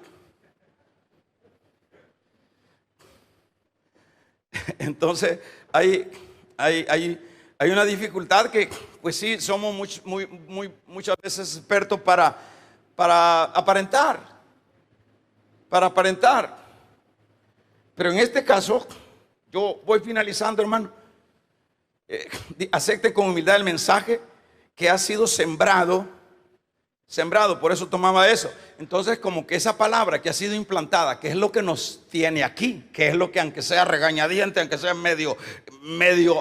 Entonces hay una dificultad que, pues sí, somos muchas veces expertos para aparentar. Pero en este caso, yo voy finalizando, hermano. Acepte con humildad el mensaje que ha sido sembrado, por eso tomaba eso. Entonces, como que esa palabra que ha sido implantada, que es lo que nos tiene aquí, que es lo que, aunque sea regañadiente, aunque sea medio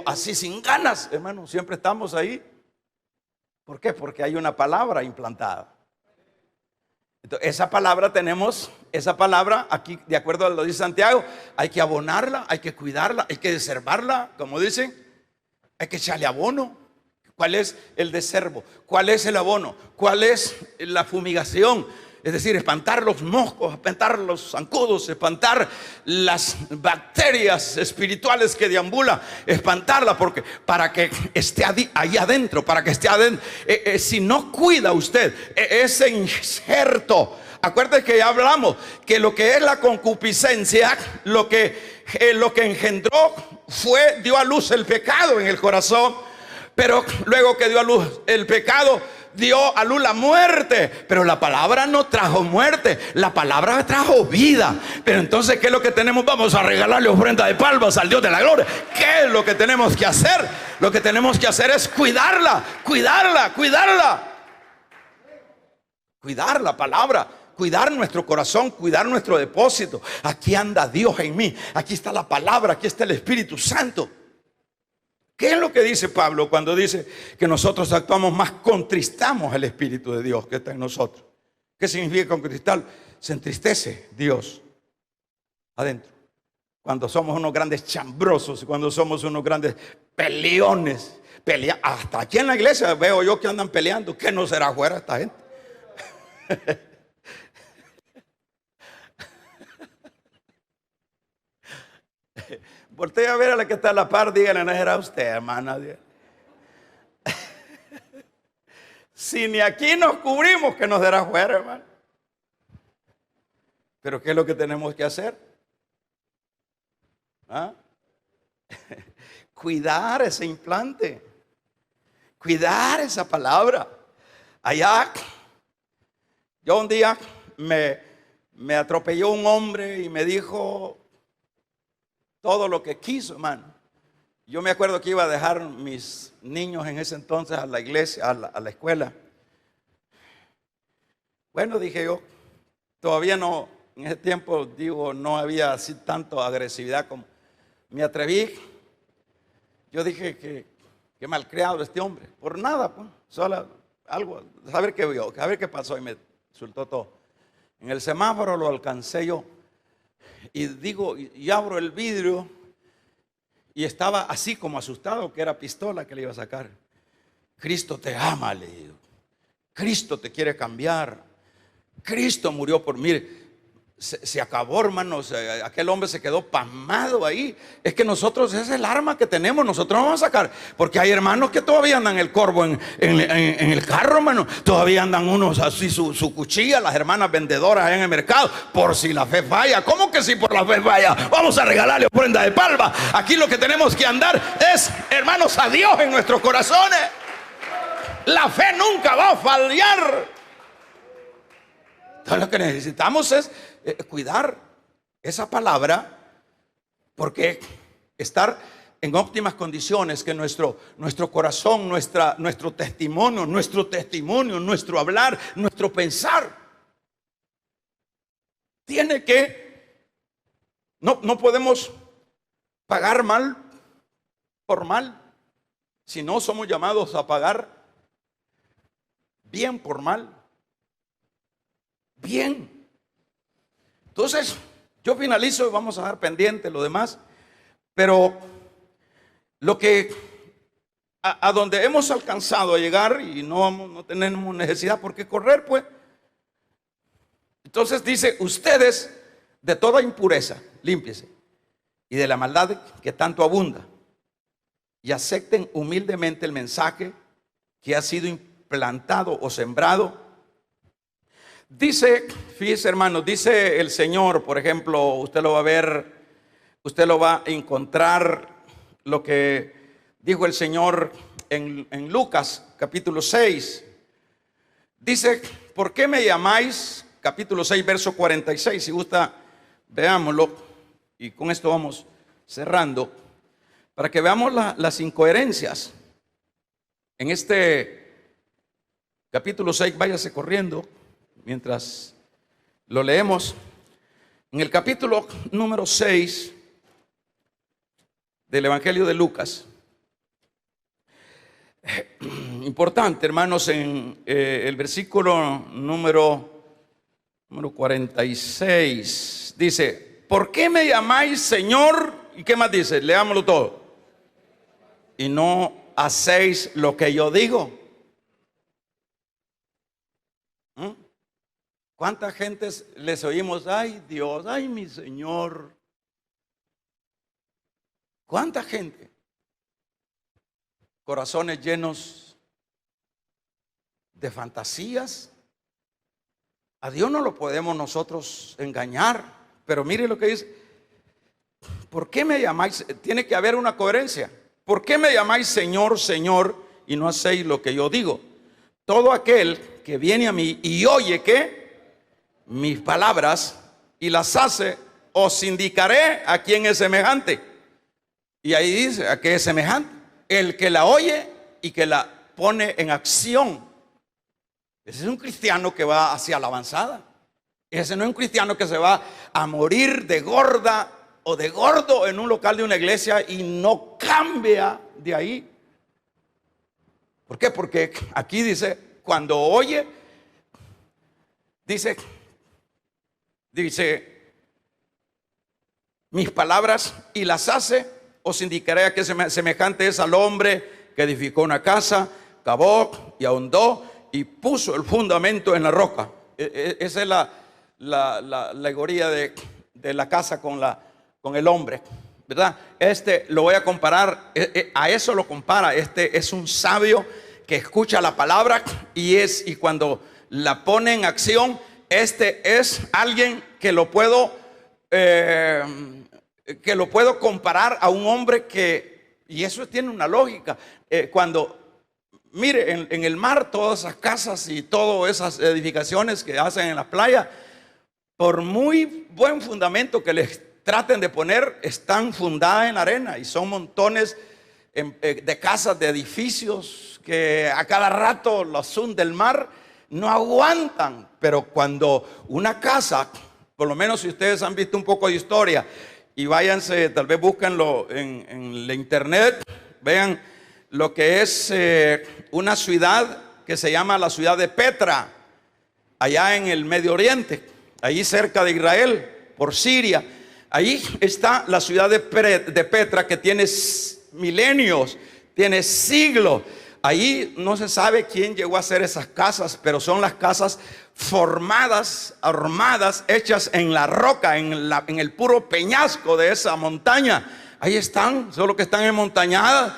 así sin ganas, hermano, siempre estamos ahí. ¿Por qué? Porque hay una palabra implantada. Entonces, esa palabra aquí, de acuerdo a lo que dice Santiago, hay que abonarla, hay que cuidarla, hay que deservarla, como dicen, hay que echarle abono. ¿Cuál es el deservo? ¿Cuál es el abono? ¿Cuál es la fumigación? Es decir, espantar los moscos, espantar los zancudos, espantar las bacterias espirituales que deambulan, espantarla, porque para que esté ahí adentro, si no cuida usted ese injerto. Acuérdate que ya hablamos que lo que es la concupiscencia, lo que engendró dio a luz el pecado en el corazón, pero luego que dio a luz el pecado, dio a luz la muerte. Pero la palabra no trajo muerte, la palabra trajo vida. Pero entonces, ¿qué es lo que tenemos? Vamos a regalarle ofrenda de palmas al Dios de la gloria. ¿Qué es lo que tenemos que hacer? Lo que tenemos que hacer es cuidarla, cuidar la palabra, cuidar nuestro corazón, cuidar nuestro depósito. Aquí anda Dios en mí, aquí está la palabra, aquí está el Espíritu Santo. ¿Qué es lo que dice Pablo cuando dice que nosotros actuamos más, contristamos el Espíritu de Dios que está en nosotros? ¿Qué significa contristar? Se entristece Dios adentro. Cuando somos unos grandes chambrosos, cuando somos unos grandes peleones, pelea. Hasta aquí en la iglesia veo yo que andan peleando. ¿Qué no será afuera esta gente? Voltea a ver a la que está a la par, díganle, no era usted, hermana. Si ni aquí nos cubrimos, ¿qué nos dará afuera, hermano? Pero ¿qué es lo que tenemos que hacer? ¿Ah? Cuidar ese implante, cuidar esa palabra. Allá, yo un día me atropelló un hombre y me dijo todo lo que quiso, hermano. Yo me acuerdo que iba a dejar mis niños en ese entonces a la iglesia, a la escuela. Bueno, dije yo, todavía no, en ese tiempo, digo, no había así tanto agresividad como me atreví. Yo dije que malcriado este hombre, por nada, pues, solo algo, saber qué vio, a ver qué pasó, y me soltó todo. En el semáforo lo alcancé yo y digo, y abro el vidrio y estaba así como asustado, que era pistola que le iba a sacar. Cristo te ama, le digo. Cristo te quiere cambiar. Cristo murió por mí. Se acabó, hermanos. Aquel hombre se quedó pasmado ahí. Es que nosotros, esa es el arma que tenemos. Nosotros no vamos a sacar, porque hay hermanos que todavía andan el corvo en el carro, hermano. Todavía andan unos así su cuchilla, las hermanas vendedoras en el mercado, por si la fe falla. ¿Cómo que si por la fe falla? Vamos a regalarle ofrenda de palma. Aquí lo que tenemos que andar es, hermanos, a Dios en nuestros corazones. La fe nunca va a fallar. Entonces lo que necesitamos es cuidar esa palabra, porque estar en óptimas condiciones, que nuestro corazón, nuestro testimonio, nuestro hablar, nuestro pensar, tiene que, no podemos pagar mal por mal, sino somos llamados a pagar bien por mal. Bien. Entonces, yo finalizo y vamos a dar pendiente lo demás. Pero lo que a donde hemos alcanzado a llegar, y no tenemos necesidad por qué correr, pues. Entonces dice, ustedes de toda impureza, límpiese, y de la maldad que tanto abunda, y acepten humildemente el mensaje que ha sido implantado o sembrado. Dice, fíjese, hermanos, dice el Señor, por ejemplo, usted lo va a ver, usted lo va a encontrar, lo que dijo el Señor en Lucas capítulo 6. Dice, ¿por qué me llamáis? Capítulo 6, verso 46. Si gusta, veámoslo, y con esto vamos cerrando, para que veamos las incoherencias. En este capítulo 6, váyase corriendo mientras lo leemos. En el capítulo número 6 del Evangelio de Lucas, importante, hermanos, en el versículo número 46, dice, ¿por qué me llamáis Señor? ¿Y qué más dice? Leámoslo todo. Y no hacéis lo que yo digo. ¿Cuántas gentes les oímos? Ay Dios, ay mi Señor. ¿Cuánta gente? Corazones llenos de fantasías. A Dios no lo podemos nosotros engañar. Pero mire lo que dice. ¿Por qué me llamáis? Tiene que haber una coherencia. ¿Por qué me llamáis Señor, Señor, y no hacéis lo que yo digo? Todo aquel que viene a mí y oye que mis palabras y las hace, os indicaré a quién es semejante. Y ahí dice, ¿a qué es semejante? El que la oye y que la pone en acción. Ese es un cristiano que va hacia la avanzada. Ese no es un cristiano que se va a morir de gorda o de gordo en un local de una iglesia y no cambia de ahí. ¿Por qué? Porque aquí dice, cuando oye, dice, mis palabras y las hace, os indicaré a qué semejante es al hombre que edificó una casa, cavó y ahondó y puso el fundamento en la roca. Esa es la alegoría de la casa con el hombre, ¿verdad? Lo voy a comparar, a eso lo compara. Es un sabio que escucha la palabra y cuando la pone en acción, es alguien que lo puedo comparar a un hombre y eso tiene una lógica. Mire, en el mar, todas esas casas y todas esas edificaciones que hacen en las playas, por muy buen fundamento que les traten de poner, están fundadas en la arena y son montones de casas, de edificios que a cada rato los hunde el mar, no aguantan. Pero cuando una casa, por lo menos si ustedes han visto un poco de historia, y váyanse, tal vez búsquenlo en la internet, vean lo que es una ciudad que se llama la ciudad de Petra, allá en el Medio Oriente, allí cerca de Israel, por Siria. Ahí está la ciudad de Petra, que tiene milenios, tiene siglos. Ahí no se sabe quién llegó a hacer esas casas, pero son las casas formadas, armadas, hechas en la roca, en el puro peñasco de esa montaña. Ahí están, solo que están enmontañadas.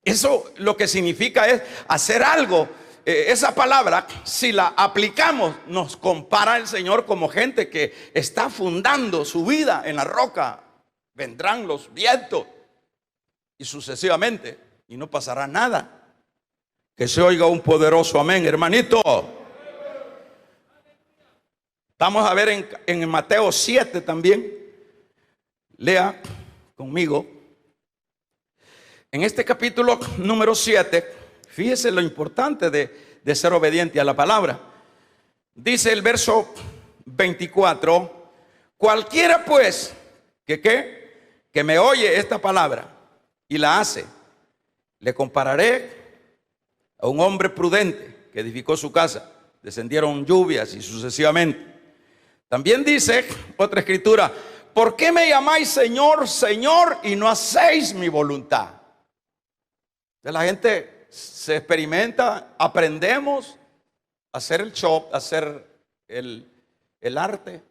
Eso lo que significa es hacer algo. Esa palabra, si la aplicamos, nos compara el Señor como gente que está fundando su vida en la roca. Vendrán los vientos y sucesivamente, y no pasará nada. Que se oiga un poderoso amén, hermanito. Vamos a ver en Mateo 7 también. Lea conmigo. En este capítulo número 7, fíjese lo importante de ser obediente a la palabra. Dice el verso 24: cualquiera pues que me oye esta palabra y la hace, le compararé a un hombre prudente que edificó su casa. Descendieron lluvias y sucesivamente. También dice otra escritura: ¿por qué me llamáis Señor, Señor, y no hacéis mi voluntad? La gente se experimenta, aprendemos a hacer el show, a hacer el arte,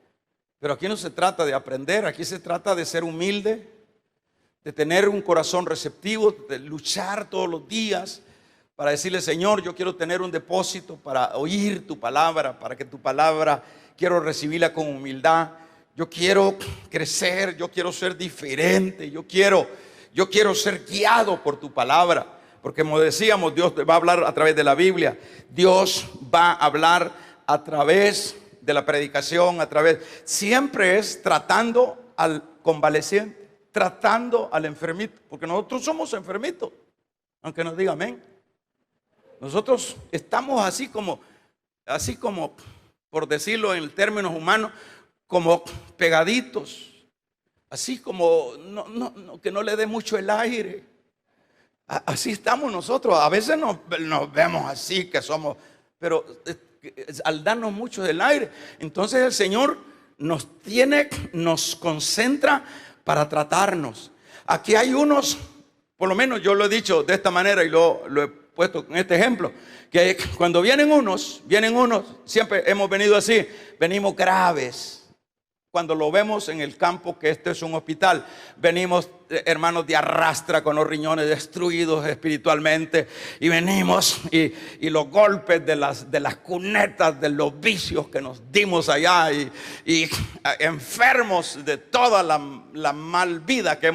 pero aquí no se trata de aprender, aquí se trata de ser humilde, de tener un corazón receptivo, de luchar todos los días para decirle: Señor, yo quiero tener un depósito para oír tu palabra, para que tu palabra quiero recibirla con humildad. Yo quiero crecer, yo quiero ser diferente, yo quiero ser guiado por tu palabra. Porque como decíamos, Dios va a hablar a través de la Biblia. Dios va a hablar a través de la predicación, siempre es tratando al convaleciente, tratando al enfermito, porque nosotros somos enfermitos, aunque nos diga amén. Nosotros estamos así como, por decirlo en términos humanos, como pegaditos, así como que no le dé mucho el aire. Así estamos nosotros. A veces nos vemos así que somos, pero al darnos mucho del aire, entonces el Señor nos concentra para tratarnos. Aquí hay unos, por lo menos yo lo he dicho de esta manera y lo he puesto en este ejemplo, que cuando vienen unos, siempre hemos venido así, venimos graves. Cuando lo vemos en el campo, que este es un hospital, venimos, hermanos, de arrastra, con los riñones destruidos espiritualmente, y venimos y los golpes de las cunetas, de los vicios que nos dimos allá, y enfermos de toda la mal vida que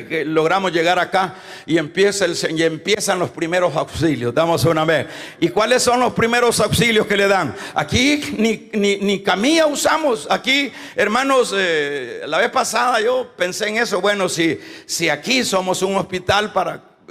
que logramos llegar acá, y empiezan los primeros auxilios. Damos una vez. ¿Y cuáles son los primeros auxilios que le dan? Aquí ni camilla usamos. Aquí, hermanos, la vez pasada yo pensé en eso. Bueno, si aquí somos un hospital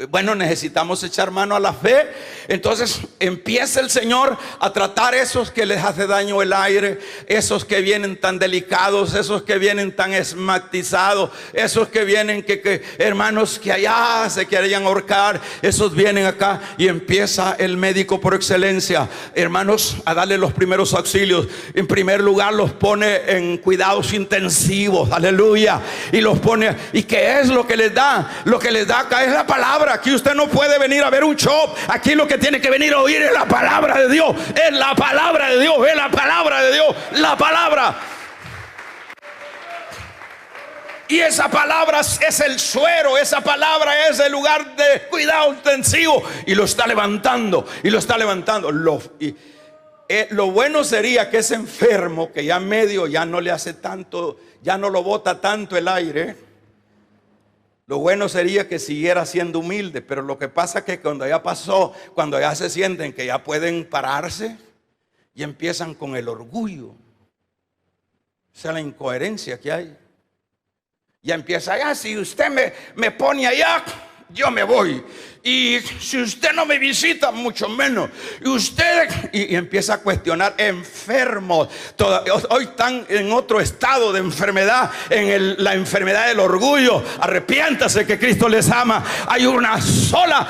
Bueno, necesitamos echar mano a la fe. Entonces empieza el Señor a tratar esos que les hace daño el aire, esos que vienen tan delicados, esos que vienen tan esmatizados, esos que vienen que hermanos que allá se querían ahorcar, esos vienen acá y empieza el médico por excelencia, hermanos, a darle los primeros auxilios. En primer lugar los pone en cuidados intensivos, aleluya, y los pone, ¿y qué es lo que les da? Lo que les da acá es la palabra. Aquí usted no puede venir a ver un show. Aquí lo que tiene que venir a oír es la palabra de Dios. Es la palabra de Dios. Es la palabra de Dios. La palabra. Y esa palabra es el suero. Esa palabra es el lugar de cuidado intensivo. Y lo está levantando. Y lo está levantando. Lo bueno sería que ese enfermo, que ya medio ya no le hace tanto, ya no lo bota tanto el aire, lo bueno sería que siguiera siendo humilde. Pero lo que pasa es que cuando ya pasó, cuando ya se sienten que ya pueden pararse, y empiezan con el orgullo. Esa es la incoherencia que hay. Ya empieza, allá, si usted me pone allá, yo me voy. Y si usted no me visita, mucho menos. Y usted, y empieza a cuestionar. Enfermos, hoy están en otro estado de enfermedad, en la enfermedad del orgullo. Arrepiéntase, que Cristo les ama. Hay una sola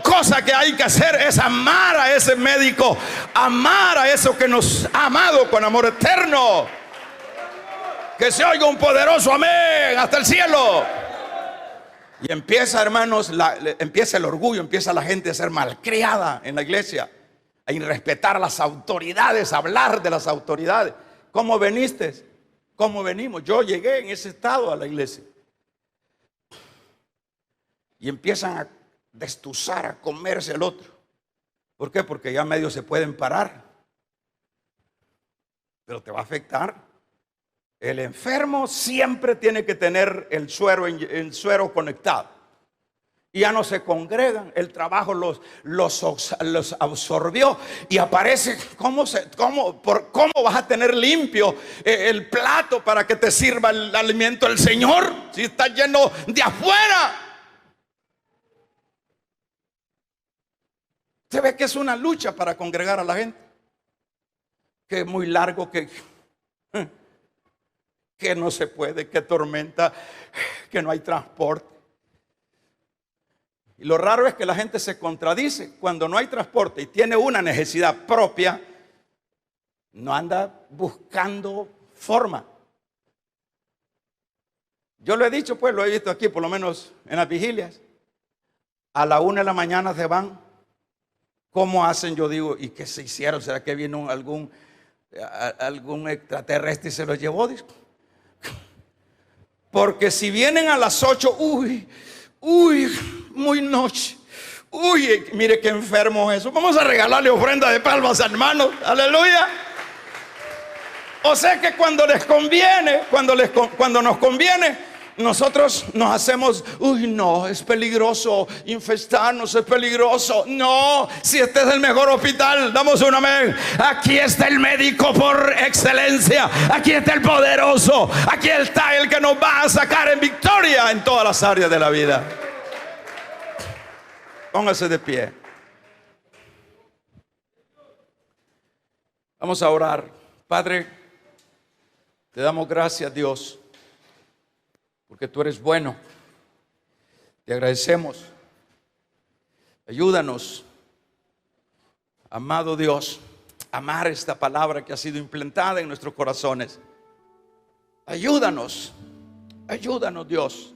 cosa que hay que hacer, es amar a ese médico, amar a eso que nos ha amado con amor eterno. Que se oiga un poderoso amén hasta el cielo. Y empieza, hermanos, empieza el orgullo, empieza la gente a ser malcriada en la iglesia, a irrespetar a las autoridades, a hablar de las autoridades. ¿Cómo veniste? ¿Cómo venimos? Yo llegué en ese estado a la iglesia. Y empiezan a destuzar, a comerse el otro. ¿Por qué? Porque ya medio se pueden parar. Pero te va a afectar. El enfermo siempre tiene que tener el suero conectado. Y ya no se congregan. El trabajo los absorbió. Y aparece, ¿cómo vas a tener limpio el plato para que te sirva el alimento del Señor si está lleno de afuera? Se ve que es una lucha para congregar a la gente. Que es muy largo, que no se puede, que tormenta, que no hay transporte. Y lo raro es que la gente se contradice. Cuando no hay transporte y tiene una necesidad propia, no anda buscando forma. Yo lo he dicho, pues lo he visto aquí, por lo menos en las vigilias. A la 1 de la mañana se van. ¿Cómo hacen? Yo digo, ¿y qué se hicieron? ¿Será que vino algún extraterrestre y se los llevó? Porque si vienen a las 8, muy noche. Mire qué enfermo es eso. Vamos a regalarle ofrenda de palmas, hermanos. Aleluya. O sea que cuando les conviene, cuando nos conviene, nosotros nos hacemos, no, es peligroso infestarnos, es peligroso. No, si este es el mejor hospital, damos un amén. Aquí está el médico por excelencia. Aquí está el poderoso. Aquí está el que nos va a sacar en victoria en todas las áreas de la vida. Póngase de pie. Vamos a orar. Padre, te damos gracias, Dios, porque tú eres bueno. Te agradecemos. Ayúdanos, amado Dios, a amar esta palabra que ha sido implantada en nuestros corazones. Ayúdanos, Dios.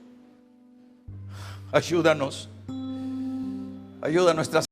Ayúdanos. Ayuda a nuestras